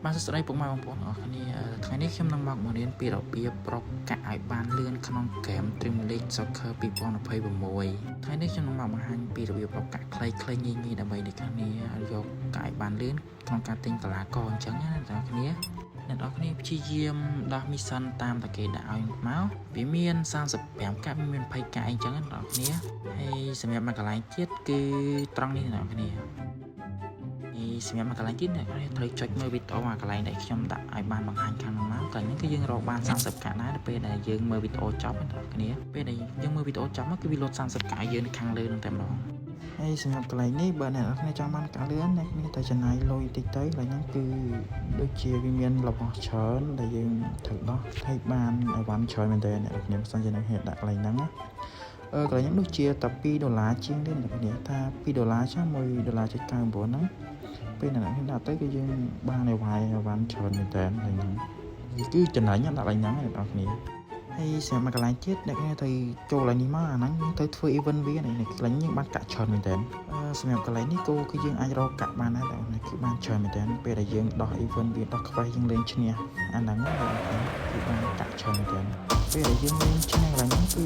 បានសួស្តីពុកម៉ែបងប្អូនអរគ្នាថ្ងៃនេះខ្ញុំនឹងមកបង្រៀនពីរបៀបប្រកកាក់ឲ្យបានលឿនក្នុងហ្គេម Dream League Soccer 2026ថ្ងៃនេះខ្ញុំនឹងមកបង្ហាញពីរបៀបប្រកកាក់ខ្លីៗងាយៗដើម្បីអ្នកគ្នាយកកាក់ឲ្យបានលឿនក្នុងការទិញកីឡាករអញ្ចឹងណាអ្នកគ្នាអ្នកនរគ្នាព្យាយាមដោះមីសិនតាមតែគេដាក់ឲ្យមកវាមាន35កាក់មាន20កាក់អីចឹងណាអ្នកគ្នាហើយសម្រាប់មួយកន្លែងទៀតគឺត្រង់នេះអ្នកគ្នាសម្រាប់មួយកន្លែងទៀតអ្នកត្រូវចុចមើលវីដេអូកន្លែងដែលខ្ញុំដាក់ឲ្យបានបង្ហាញខាងនោះមកកន្លែងនេះគឺយើងរកបាន30កាក់ដែរពេលដែលយើងមើលវីដេអូចប់ណាអ្នកគ្នាពេលដែលយើងមើលវីដេអូចប់មកគឺវាលោត30កាក់យើងនៅខាងលើនឹងតែម្ដងហើយសម្រាប់កន្លែងនេះបើអ្នកនរគ្នាចង់បានកាក់លឿនអ្នកគ្នាត្រូវចំណាយលុយតិចទៅកន្លែងហ្នឹងគឺដូចជាវាមានរបស់ច្រើនដែលយើងត្រូវដោះឲ្យបានអីវ៉ាន់ច្រើនមែនតើអ្នកនរគ្នាមិនសិនជាអ្នកគ្នាដាក់កន្លែងហ្នឹងណាកន្លែងហ្នឹងដូចជាតែ$2ជាងទេអ្នកគ្នាថា$2ចា$1.99ហ្នឹងពេលអ្នកខ្ញុំដាក់ទៅគឺយើងបានអីវ៉ាន់ច្រើនមែនតើហ្នឹងគឺចំណេញដាក់ឡើងហ្នឹងអ្នកនរគ្នាហើយសម្រាប់កន្លែងទៀតអ្នកគ្នាត្រូវចូលឡើងនេះមកអាហ្នឹងត្រូវធ្វើ event វានេះកន្លែងយើងបានកាក់ច្រើនមែនតើសម្រាប់កន្លែងនេះគឺយើងអាចរកកាក់បានដែរគឺបានច្រើនមែនតើពេលដែលយើងដោះ event វាដោះខ្វេះយើងលេងឈ្នះអាហ្នឹងគឺបានកាក់ច្រើនមែនតើពេលដែលយើងលេងឈ្នះកន្លែងហ្នឹងគឺ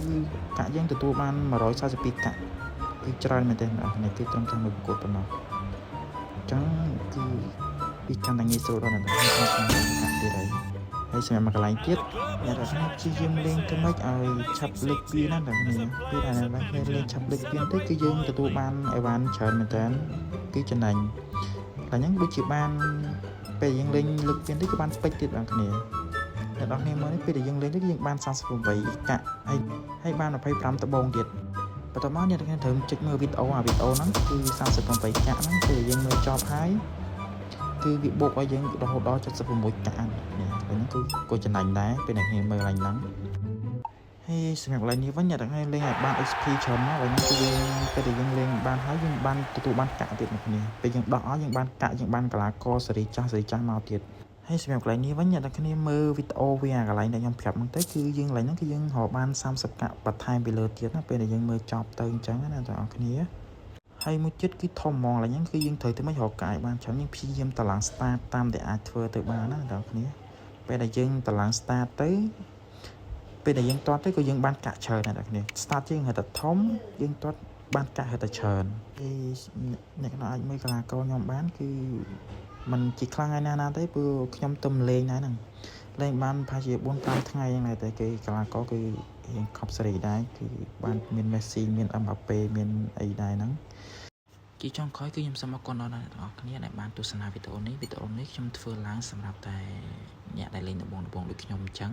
កាក់យើងទទួលបាន142កាក់គឺច្រើនមែនតើអ្នកគ្នាគឺត្រឹមតែមួយប្រកួតប៉ុណ្ណោះចឹងគឺវាកាន់តែងាយស្រួលដល់អ្នកខ្ញុំកាក់ទៀតហើយសម្រាប់មួយកន្លែងទៀតអ្នកនរគ្នាព្យាយាមលេងទៅម៉េចឲ្យឆាប់លេខ2ណាអ្នកគ្នាពេលដែលអ្នកនរគ្នាលេងឆាប់លេខ2ទៅគឺយើងទទួលបានអីវ៉ាន់ច្រើនមែនតើគឺចំណេញតែហ្នឹងដូចជាបានពេលយើងលេងលើក2ទៅគឺបានស្ពេចទៀតបងប្អូនអ្នកនរគ្នាមើលនេះពេលដែលយើងលេងទៅយើងបាន38កាក់ហើយបាន25ដបងទៀតបន្ទាប់មកអ្នកនរគ្នាត្រូវចុចមើលវីដេអូហ្នឹងគឺ38កាក់ហ្នឹងពេលយើងមើលចប់ហើយគឺវាបូកឲ្យយើងរហូតដល់76កាក់នេះហ្នឹងគឺចំណេញដែរពេលអ្នកគ្នាមើលឡើងហ្នឹងហើយសម្រាប់កន្លែងនេះវិញអ្នកនរគ្នាលេងឲ្យបាន XP ច្រើនមកហើយហ្នឹងគឺយើងពេលដែលយើងលេងបានហើយយើងបានទទួលបានកាក់ទៀតអ្នកគ្នាពេលយើងដោះអស់យើងបានកាក់យើងបានកីឡាករសេរីចាស់មកទៀតហើយសម្រាប់កន្លែងនេះវិញអ្នកនរគ្នាមើលវីដេអូវាកន្លែងដែលខ្ញុំប្រាប់ហ្នឹងទៅគឺយើងកន្លែងហ្នឹងគឺយើងរកបាន30កាក់បន្ថែមពីលើទៀតណាពេលដែលយើងមើលចប់ទៅអញ្ចឹងណាបងប្អូនហើយមួយទៀតគឺធំហ្មងឡើយហ្នឹងគឺយើងត្រូវទៅមិនរកកាយបានច្រើនយើងព្យាយាមតឡើង start តាមដែលអាចធ្វើទៅបានណាបងប្អូនពេលដែលយើងតឡើង start ទៅពេលដែលយើងតទៅគឺយើងបានកាក់ច្រើនណាបងប្អូន start យើងហៅថាធំយើងតបានកាក់ហៅថាច្រើនហើយអ្នកខ្លះអាចមើលកីឡាករខ្ញុំបានគឺมันជាខ្លាំងហើយណាទេព្រោះខ្ញុំទៅលេងដែរហ្នឹងលេងបានប្រហែលជា4-5ថ្ងៃហ្នឹងតែគេកីឡាករគឺរៀងខប់សេរីដែរគឺបានមានមេស៊ីមានអឹមបាប៉េមានអីដែរហ្នឹងជាចុងក្រោយគឺខ្ញុំសូមអរគុណដល់អ្នកទាំងអស់គ្នាដែលបានទស្សនាវីដេអូនេះខ្ញុំធ្វើឡើងសម្រាប់តែអ្នកដែលលេងដំបូងដូចខ្ញុំអញ្ចឹង